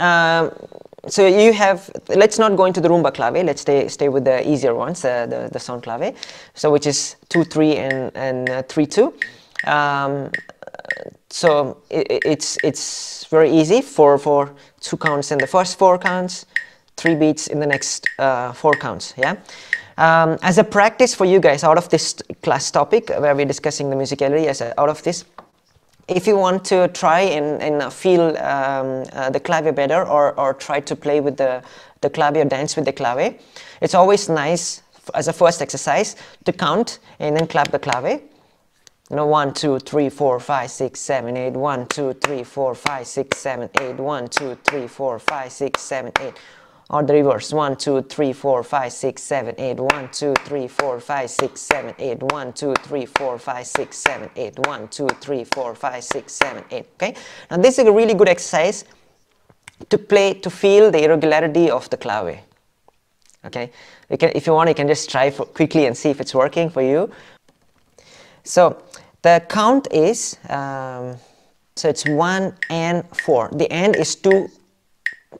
so you have, let's not go into the rumba clave, let's stay with the easier ones, the sound clave, so which is 2-3 and 3-2. So it's very easy for 2 counts in the first 4 counts, 3 beats in the next 4 counts. Yeah. As a practice for you guys, out of this class topic where we're discussing the musicality, out of this, if you want to try and feel the clave better, or try to play with the clave or dance with the clave, it's always nice as a first exercise to count and then clap the clave. You know, 1, 2, 3, 4, 5, 6, 7, 8. 1, 2, 3, 4, 5, 6, 7, 8. 1, 2, 3, 4, 5, 6, 7, 8. Or the reverse. 1, 2, 3, 4, 5, 6, 7, 8. 1, 2, 3, 4, 5, 6, 7, 8. 1, 2, 3, 4, 5, 6, 7, 8. 1, 2, 3, 4, 5, 6, 7, 8. Okay. Now this is a really good exercise to feel the irregularity of the clave. Okay. If you want, you can just try quickly and see if it's working for you. So the count is, so it's 1 and 4. The and is 2,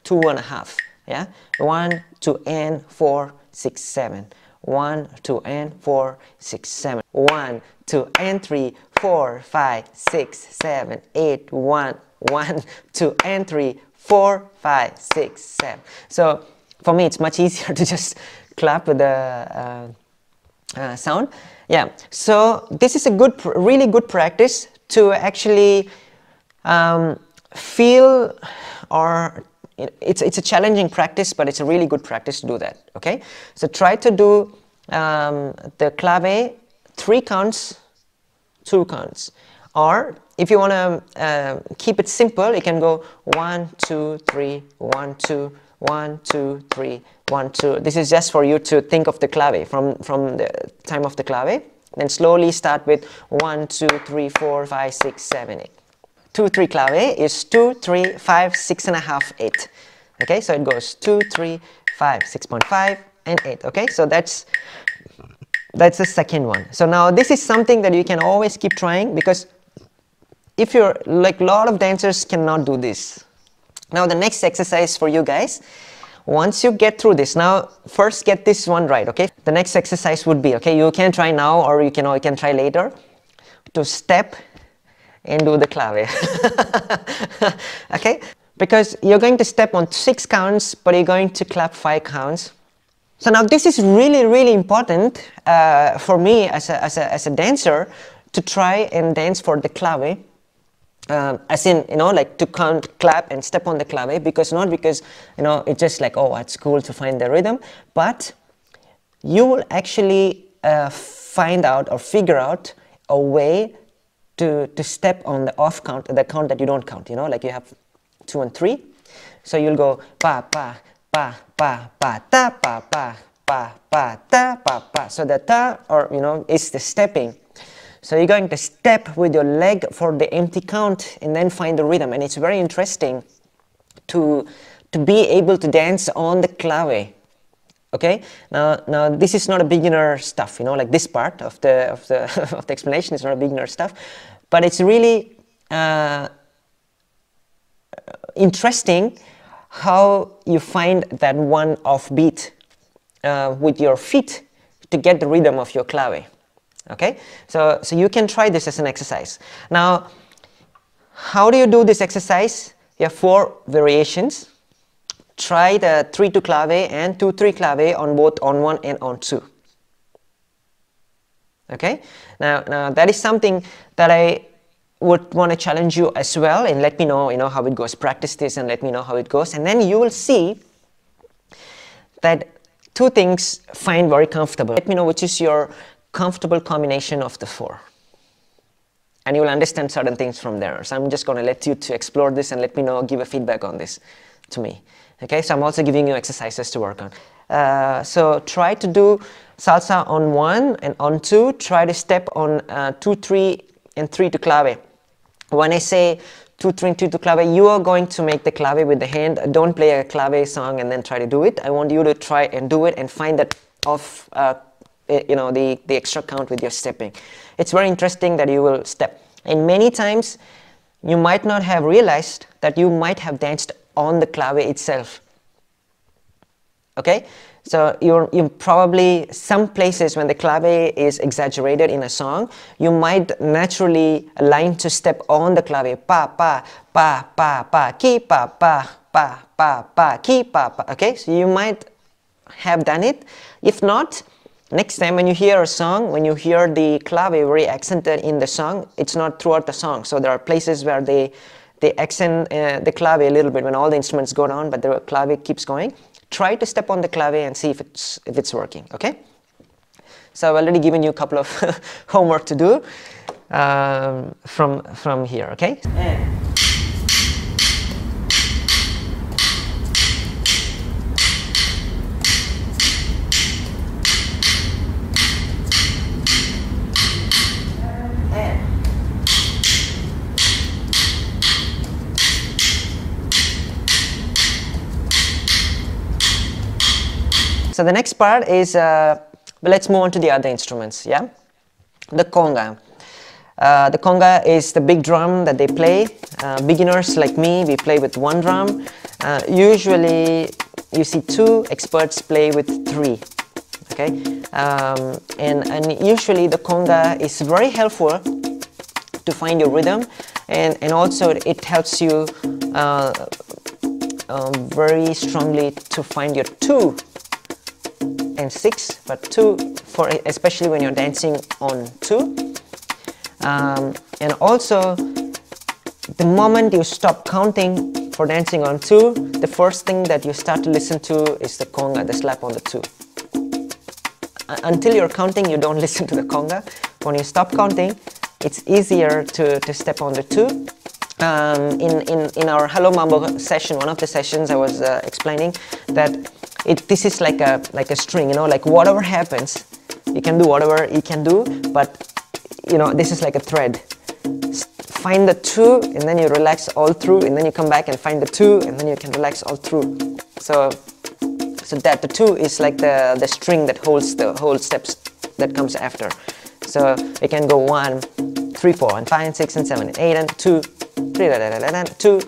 2 and a half. Yeah, 1, 2 and 4, 6, 7. 1, 2 and 4, 6, 7. 1, 2 and 3, 4, 5, 6, 7, 8. 1, 1, 2 and 3, 4, 5, 6, 7. So for me, it's much easier to just clap with the sound. Yeah, so this is a really good practice to actually feel, or it's a challenging practice, but it's a really good practice to do that. Okay, so try to do the clave 3 counts, 2 counts, or if you want to keep it simple, you can go 1, 2, 3, 1, 2, 1, 2, 3, 1, 2. This is just for you to think of the clave from the time of the clave. Then slowly start with 1, 2, 3, 4, 5, 6, 7, 8. 2, 3 clave is 2, 3, 5, 6 and a half, 8. Okay, so it goes 2, 3, 5, 6.5 and 8. Okay, so that's the second one. So now this is something that you can always keep trying, because if you're like, a lot of dancers cannot do this. Now the next exercise for you guys, once you get through this, now first get this one right. Okay, the next exercise would be, okay, you can try now, or you can try later, to step and do the clave. Okay, because you're going to step on 6 counts, but you're going to clap 5 counts. So now this is really important for me as a dancer, to try and dance for the clave. As in, you know, like to count, clap and step on the clave, not because, you know, it's just like, oh, it's cool to find the rhythm, but you will actually find out or figure out a way to step on the off count, the count that you don't count, you know, like you have 2 and 3, so you'll go pa pa pa pa pa ta pa pa pa pa ta pa pa. So the ta, or you know, is the stepping. So you're going to step with your leg for the empty count and then find the rhythm. And it's very interesting to be able to dance on the clave. Okay, now this is not a beginner stuff, you know, like this part of the of the explanation is not a beginner stuff, but it's really interesting how you find that one off beat with your feet to get the rhythm of your clave. Okay, so you can try this as an exercise. Now, how do you do this exercise? You have 4 variations. Try the 3-2 clave and 2-3 clave on both on 1 and on 2. Okay, now that is something that I would want to challenge you as well, and let me know, you know, how it goes. Practice this and let me know how it goes, and then you will see that 2 things find very comfortable. Let me know which is your comfortable combination of the 4, and you will understand certain things from there. So I'm just going to let you to explore this and let me know, give a feedback on this to me. Okay, so I'm also giving you exercises to work on. So try to do salsa on 1 and on 2. Try to step on 2, 3 and 3-2 clave. When I say 2, 3 and 3-2 clave, you are going to make the clave with the hand. Don't play a clave song and then try to do it. I want you to try and do it and find that off you know, the extra count with your stepping. It's very interesting that you will step, and many times you might not have realized that you might have danced on the clave itself. Okay, so you probably, some places when the clave is exaggerated in a song, you might naturally align to step on the clave, pa pa pa pa pa ki pa pa pa pa pa ki pa pa. Okay, so you might have done it. If not, next time when you hear a song, when you hear the clave very accented in the song, it's not throughout the song. So there are places where they accent the clave a little bit when all the instruments go down, but the clave keeps going. Try to step on the clave and see if it's working. Okay. So I've already given you a couple of homework to do from here. Okay. So the next part is, let's move on to the other instruments, yeah? The conga. The conga is the big drum that they play. Beginners like me, we play with one drum. Usually you see two, experts play with three, okay? And usually the conga is very helpful to find your rhythm, and also it helps you very strongly to find your 2 and 6, but 2 for especially when you're dancing on 2. And also, the moment you stop counting for dancing on 2, the first thing that you start to listen to is the conga, the slap on the 2. Until you're counting, you don't listen to the conga. When you stop counting, it's easier to step on the 2. In our Hello Mambo session, one of the sessions I was explaining that this is like a string, you know, like whatever happens, you can do whatever you can do, but you know, this is like a thread. Find the 2 and then you relax all through, and then you come back and find the 2 and then you can relax all through. So that the 2 is like the string that holds the whole steps that comes after. So you can go 1, 3, 4, and 5, and 6, and 7, and 8, and 2, 3, 2,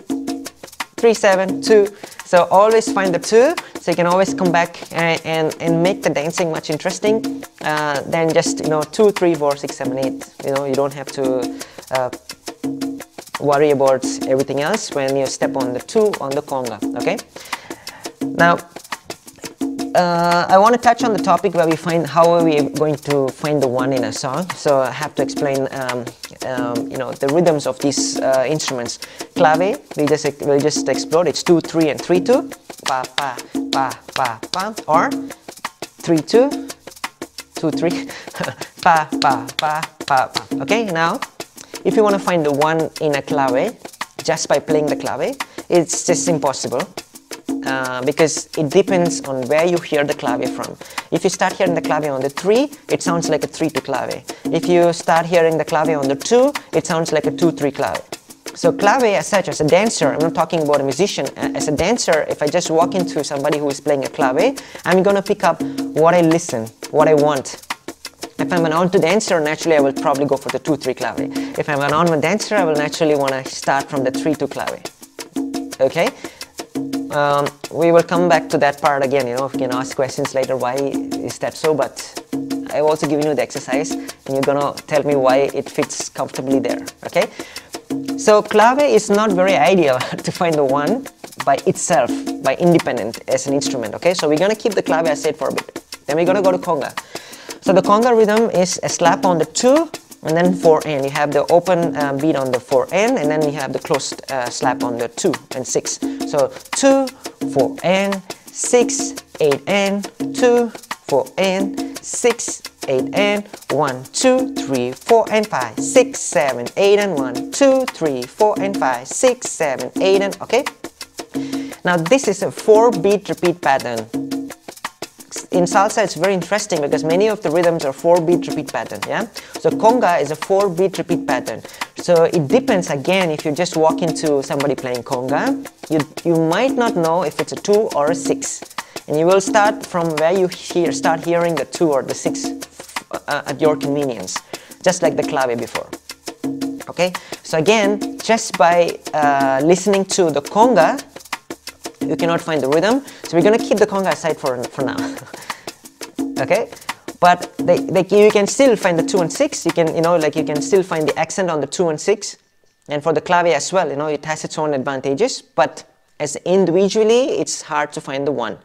3, 7, 2. So always find the 2, so you can always come back and make the dancing much interesting than just, you know, 2, 3, 4, 6, 7, 8. You know, you don't have to worry about everything else when you step on the 2 on the conga. Okay. Now, I want to touch on the topic where we find how are we going to find the 1 in a song. So I have to explain, you know, the rhythms of these instruments. Clave, we just explored. It's 2, 3, and 3, 2. Pa pa pa pa pa. Or 3, 2, 2, 3. Pa pa pa pa pa. Okay. Now, if you want to find the 1 in a clave just by playing the clave, it's just impossible. Because it depends on where you hear the clave from. If you start hearing the clave on the 3, it sounds like a 3-2 clave. If you start hearing the clave on the 2, it sounds like a 2-3 clave. So clave as such, as a dancer, I'm not talking about a musician, as a dancer, if I just walk into somebody who is playing a clave, I'm going to pick up what I listen, what I want. If I'm an on-to dancer, naturally I will probably go for the 2-3 clave. If I'm an on-to dancer, I will naturally want to start from the 3-2 clave. Okay? We will come back to that part again, you know, if you can ask questions later, why is that so, but I've also given you the exercise and you're gonna tell me why it fits comfortably there, okay? So clave is not very ideal to find the 1 by itself, by independent as an instrument, okay? So we're gonna keep the clave aside for a bit. Then we're gonna go to conga. So the conga rhythm is a slap on the 2 and then 4N. You have the open beat on the 4N, and then you have the closed slap on the 2 and 6. So 2, 4N, 6, 8N, 2, 4N, 6, 8N, 1, 2, 3, 4, and 5, 6, 7, 8, and 1, 2, 3, 4, and 5, 6, 7, 8, and okay. Now this is a 4-beat repeat pattern. In salsa, it's very interesting because many of the rhythms are 4-beat repeat pattern, yeah? So conga is a 4-beat repeat pattern. So it depends, again, if you just walk into somebody playing conga, you might not know if it's a 2 or a 6. And you will start from where you start hearing the 2 or the 6 at your convenience, just like the clave before. Okay? So again, just by listening to the conga, you cannot find the rhythm. So we're gonna keep the conga aside for now. Okay, but you can still find the 2 and 6. You can, you can still find the accent on the 2 and 6, and for the clave as well. It has its own advantages, but as individually, it's hard to find the 1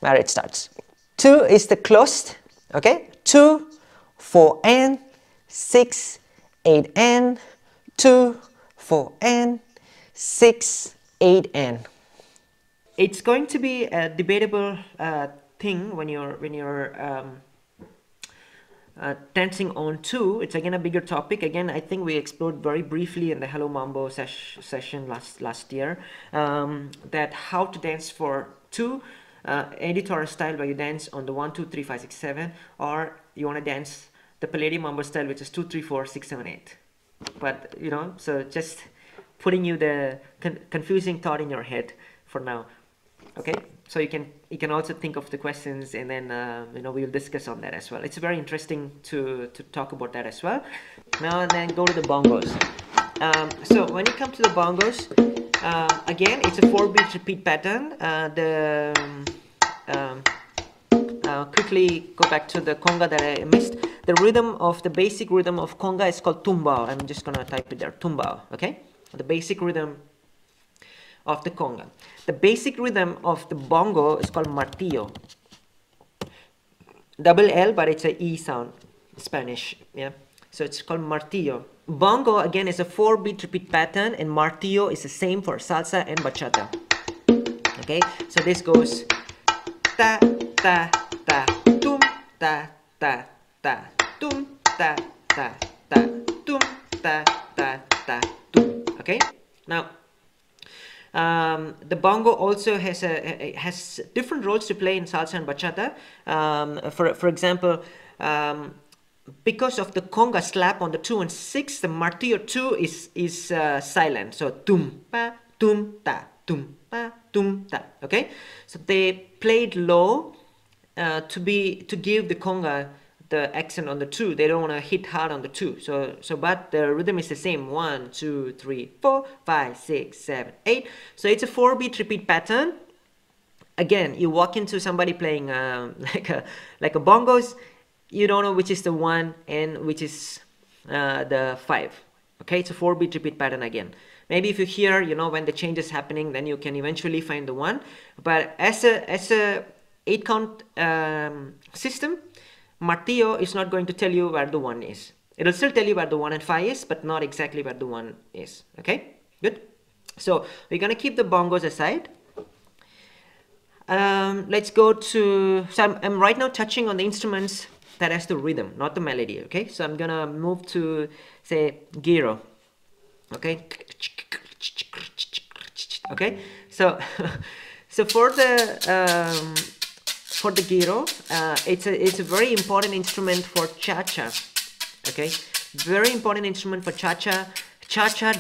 where it starts. 2 is the closed. Okay, 2, 4 and 6, 8 and 2, 4 and 6, 8 and. It's going to be a debatable thing when you're dancing on 2. It's again a bigger topic. Again, I think we explored very briefly in the Hello Mambo session last year that how to dance for 2, editorial style, where you dance on the 1, 2, 3, 5, 6, 7, or you want to dance the Palladium Mambo style, which is 2, 3, 4, 6, 7, 8. But so just putting you the confusing thought in your head for now. Okay, so you can also think of the questions, and then we'll discuss on that as well. It's very interesting to talk about that as well. Now and then go to the bongos. So when you come to the bongos, again it's a 4-beat repeat pattern. Quickly go back to the conga that I missed. The basic rhythm of conga is called tumbao. I'm just gonna type it there, tumbao. Okay, the basic rhythm of the conga. The basic rhythm of the bongo is called martillo. Double L, but it's a E sound, Spanish. Yeah, so it's called martillo. Bongo again is a 4-beat repeat pattern, and martillo is the same for salsa and bachata. Okay, so this goes ta ta ta tum ta ta ta tum ta ta ta tum ta ta ta tum. Okay, now the bongo also has different roles to play in salsa and bachata. For example, because of the conga slap on the 2 and 6, the martillo 2 is silent. So tum pa tum ta tum pa tum ta. Okay, so they played low to give the conga the accent on the 2. They don't want to hit hard on the 2. But the rhythm is the same. 1, 2, 3, 4, 5, 6, 7, 8. So it's a 4-beat repeat pattern. Again, you walk into somebody playing like a bongos, you don't know which is the 1 and which is the 5. Okay, it's a 4-beat repeat pattern again. Maybe if you hear, when the change is happening, then you can eventually find the 1. But as a 8-count system, martillo is not going to tell you where the 1 is. It will still tell you where the 1 and 5 is, but not exactly where the 1 is. Okay, good. So we're gonna keep the bongos aside. Let's go to. So I'm right now touching on the instruments that has the rhythm, not the melody. Okay, so I'm gonna move to say gyro. Okay. Okay. So for the gyro, it's a very important instrument for cha-cha. Okay, very important instrument for cha-cha. Cha-cha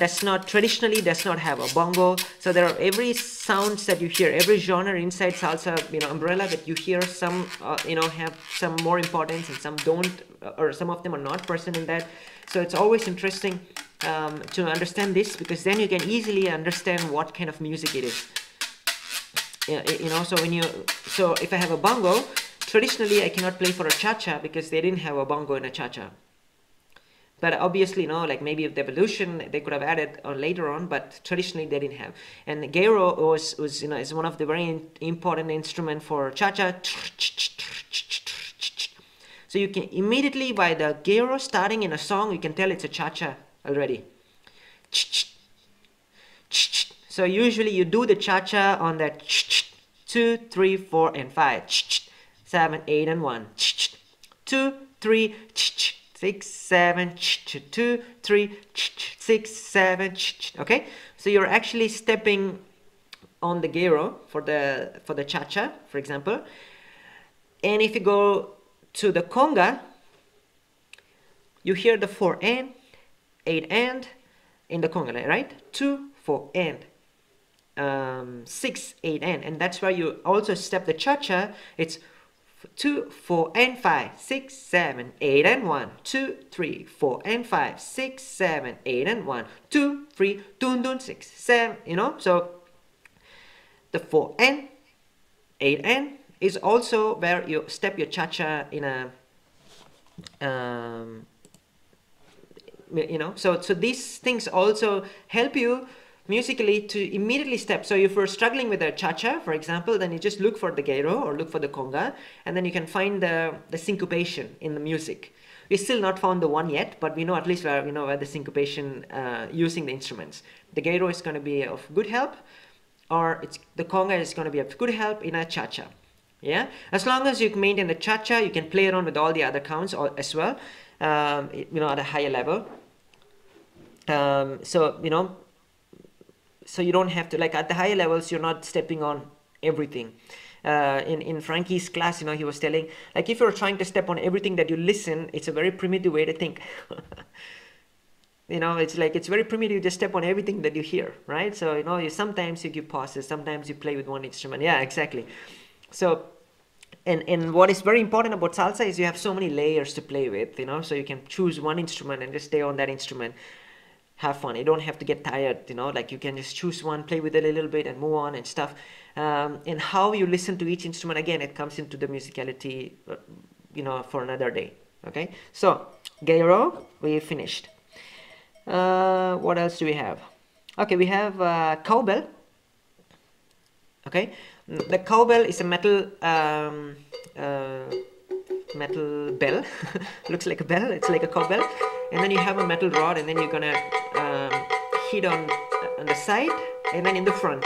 traditionally does not have a bongo. So there are every sounds that you hear, every genre inside salsa, umbrella that you hear, some have some more importance and some don't, or some of them are not present in that. So it's always interesting to understand this, because then you can easily understand what kind of music it is. So if I have a bongo, traditionally I cannot play for a cha-cha because they didn't have a bongo in a cha-cha. But obviously, like maybe with the evolution they could have added later on, but traditionally they didn't have. And gyro was is one of the very important instrument for cha-cha. So you can immediately, by the gyro starting in a song, you can tell it's a cha-cha already. So usually you do the cha-cha on that 2, 3, 4, and 5, 7, 8, and 1, 2, 3, 6, 7, 2, 3, 6, 7. Okay, so you're actually stepping on the gyro for the cha-cha, for example. And if you go to the conga, you hear the 4 and 8 and in the conga, right? 2, 4 and 6, 8 and that's where you also step the cha-cha. It's 2, 4 and 5, 6, 7, 8 and 1, 2, 3, 4 and 5, 6, 7, 8 and 1, 2, 3, dun dun 6, 7. So the 4N, 8N is also where you step your cha-cha in a, you know, so these things also help you musically to immediately step. So if you're struggling with a cha-cha, for example, then you just look for the gyro or look for the conga, and then you can find the syncopation in the music. We still not found the one yet, but we know at least where, you know, where the syncopation using the instruments. The gyro is going to be of good help, or the conga is going to be of good help in a cha-cha. Yeah, as long as you maintain the cha-cha, you can play around with all the other counts as well, you know, at a higher level. So, you know, so you don't have to, like, at the higher levels, you're not stepping on everything. In Frankie's class, you know, he was telling, like, if you're trying to step on everything that you listen, it's a very primitive way to think. You know, it's like, it's very primitive, you just step on everything that you hear, right? So, you know, sometimes you give pauses, sometimes you play with one instrument. Yeah, exactly. So, and what is very important about salsa is you have so many layers to play with, you know, so you can choose one instrument and just stay on that instrument. Have fun. You don't have to get tired, you know, like you can just choose one, play with it a little bit and move on and stuff. And how you listen to each instrument, again, it comes into the musicality, you know, for another day. Okay, so gyro, we finished. What else do we have? Okay, we have cowbell. Okay, the cowbell is a metal metal bell. Looks like a bell, it's like a cowbell. And then you have a metal rod, and then you're gonna hit on the side and then in the front.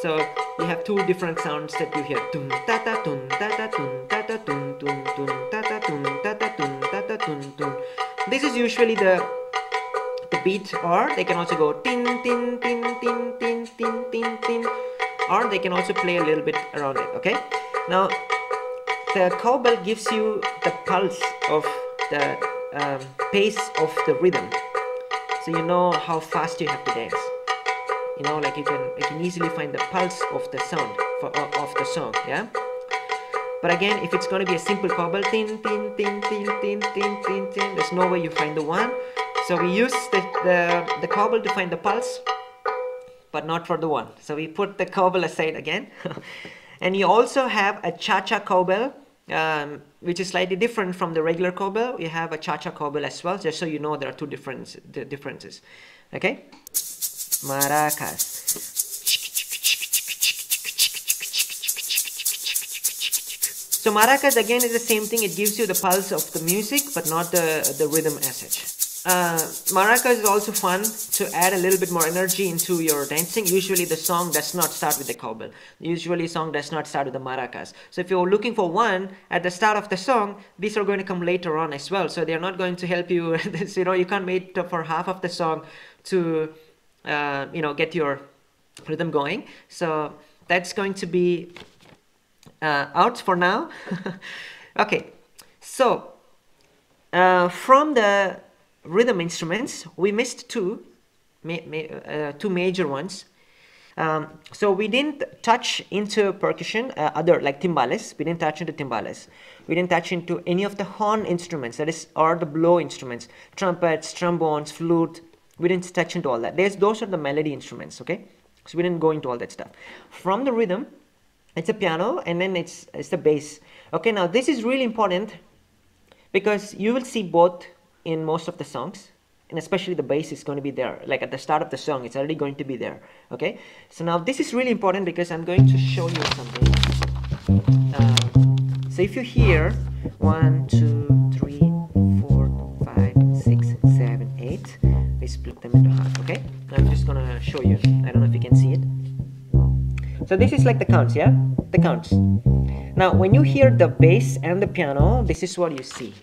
So you have two different sounds that you hear. Tun ta ta tun ta ta tun ta ta tun tun tun ta ta tun ta ta tun ta ta tun tun. This is usually the beat, or they can also go tin tin tin tin tin tin tin tin, or they can also play a little bit around it. Okay, now the cowbell gives you the pulse of the pace of the rhythm, so you know how fast you have to dance. You know, like you can easily find the pulse of the sound of the song. Yeah. But again, if it's going to be a simple cowbell, tin tin tin tin tin tin tin tin, there's no way you find the one. So we use the cowbell to find the pulse, but not for the one. So we put the cowbell aside again. And you also have a cha-cha cowbell, which is slightly different from the regular cowbell. You have a cha-cha cowbell as well, just so you know there are two differences. Okay? Maracas. So maracas again is the same thing. It gives you the pulse of the music, but not the rhythm as such. Maracas is also fun to add a little bit more energy into your dancing. Usually the song does not start with the cowbell. Usually the song does not start with the maracas. So if you're looking for one at the start of the song, these are going to come later on as well. So they're not going to help you. You know, you can't wait for half of the song to you know, get your rhythm going. So that's going to be out for now. Okay, so from the rhythm instruments, we missed two major ones. So we didn't touch into percussion, other like timbales. We didn't touch into timbales. We didn't touch into any of the horn instruments, that is, or the blow instruments, trumpets, trombones, flute. We didn't touch into all that. Those are the melody instruments. Okay, so we didn't go into all that stuff. From the rhythm, it's a piano, and then it's the bass. Okay, now this is really important because you will see both in most of the songs, and especially the bass is going to be there. Like at the start of the song, it's already going to be there. Okay, so now this is really important because I'm going to show you something. So if you hear 1, 2, 3, 4, 5, 6, 7, 8, we split them into half. Okay, I'm just gonna show you. I don't know if you can see it. So this is like the counts, yeah? The counts. Now, when you hear the bass and the piano, this is what you see.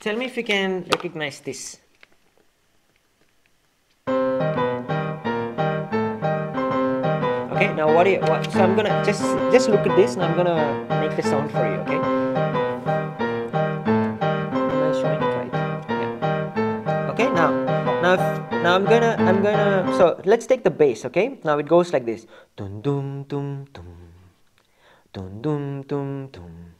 Tell me if you can recognize this. Okay, now so I'm gonna just look at this, and I'm gonna make the sound for you, okay? Okay, now I'm gonna, so let's take the bass, okay? Now it goes like this. Dum dum dum dum. Dum dum dum dum.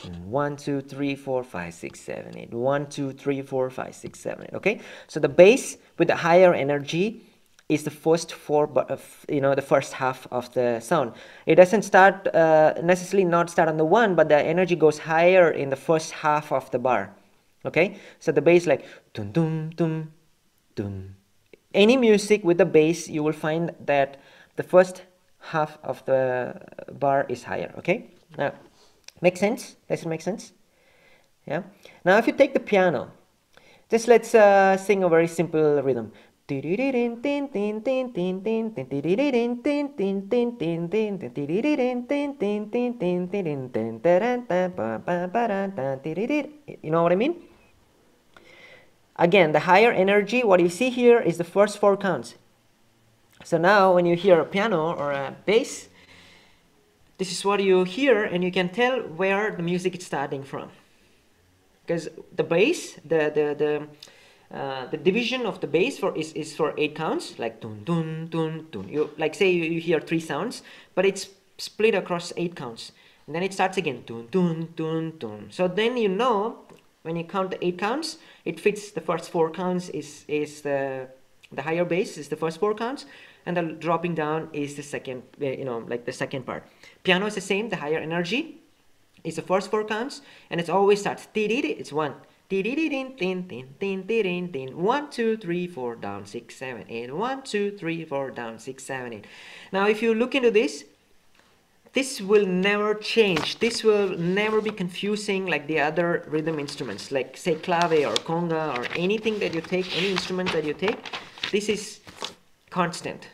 1, 2, 3, 4, 5, 6, 7, 8. 1, 2, 3, 4, 5, 6, 7, 8. Okay, so the bass with the higher energy is the first four, the first half of the sound. It doesn't start necessarily not start on the 1, but the energy goes higher in the first half of the bar. Okay, so the bass like dum dum dum dum. Any music with the bass, you will find that the first half of the bar is higher. Okay, now make sense? Does it make sense? Yeah. Now if you take the piano, just let's sing a very simple rhythm. You know what I mean? Again, the higher energy, what you see here is the first 4 counts. So now when you hear a piano or a bass, this is what you hear, and you can tell where the music is starting from. Because the bass, the division of the bass is for 8 counts, like dun dun dun dun. You like say you hear 3 sounds, but it's split across 8 counts, and then it starts again dun dun dun dun. So then you know when you count the 8 counts, it fits the first 4 counts is the higher bass is the first 4 counts, and the dropping down is the second, like the second part. Piano is the same. The higher energy is the first 4 counts, and it always starts. It's 1. 1, 2, 3, 4, down, 6, 7, 8. 1, 2, 3, 4, down, 6, 7, 8. Now, if you look into this, this will never change. This will never be confusing like the other rhythm instruments, like say clave or conga or anything that you take, any instrument that you take. This is constant.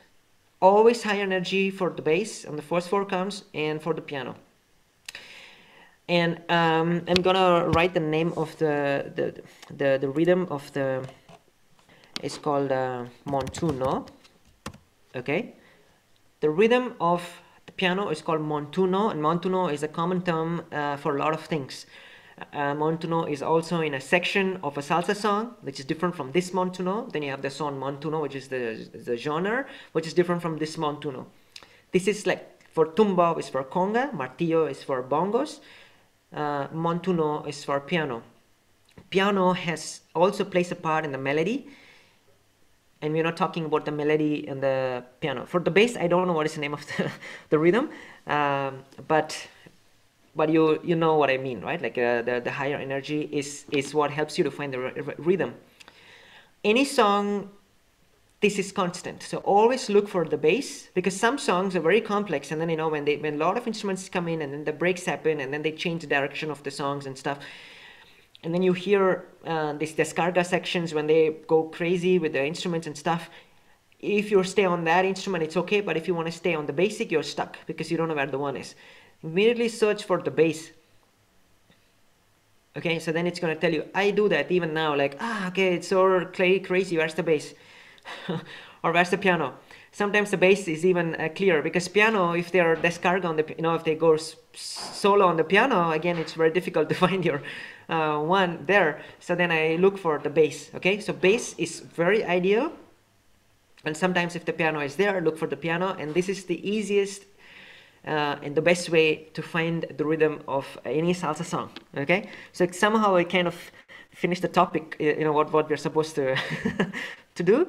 Always high energy for the bass on the first 4 counts and for the piano. And I'm gonna write the name of the rhythm of the. It's called montuno. Okay, the rhythm of the piano is called montuno, and montuno is a common term for a lot of things. Montuno is also in a section of a salsa song, which is different from this montuno. Then you have the son montuno, which is the genre, which is different from this montuno. This is like for tumba is for conga, martillo is for bongos. Montuno is for piano. Piano has also plays a part in the melody, and we're not talking about the melody and the piano. For the bass, I don't know what is the name of the rhythm, but you know what I mean, right? Like the higher energy is what helps you to find the rhythm. Any song, this is constant. So always look for the bass, because some songs are very complex, and then when a lot of instruments come in and then the breaks happen and then they change the direction of the songs and stuff, and then you hear these descarga sections when they go crazy with the instruments and stuff. If you stay on that instrument, it's okay, but if you want to stay on the basic, you're stuck because you don't know where the one is. Immediately search for the bass. Okay, so then it's going to tell you. I do that even now, like, okay, it's so crazy, where's the bass? Or where's the piano? Sometimes the bass is even clear, because piano, if they're descarga on the, if they go solo on the piano, again, it's very difficult to find your one there. So then I look for the bass. Okay, so bass is very ideal. And sometimes if the piano is there, look for the piano. And this is the easiest and the best way to find the rhythm of any salsa song. Okay, so somehow I kind of finished the topic, what we're supposed to to do.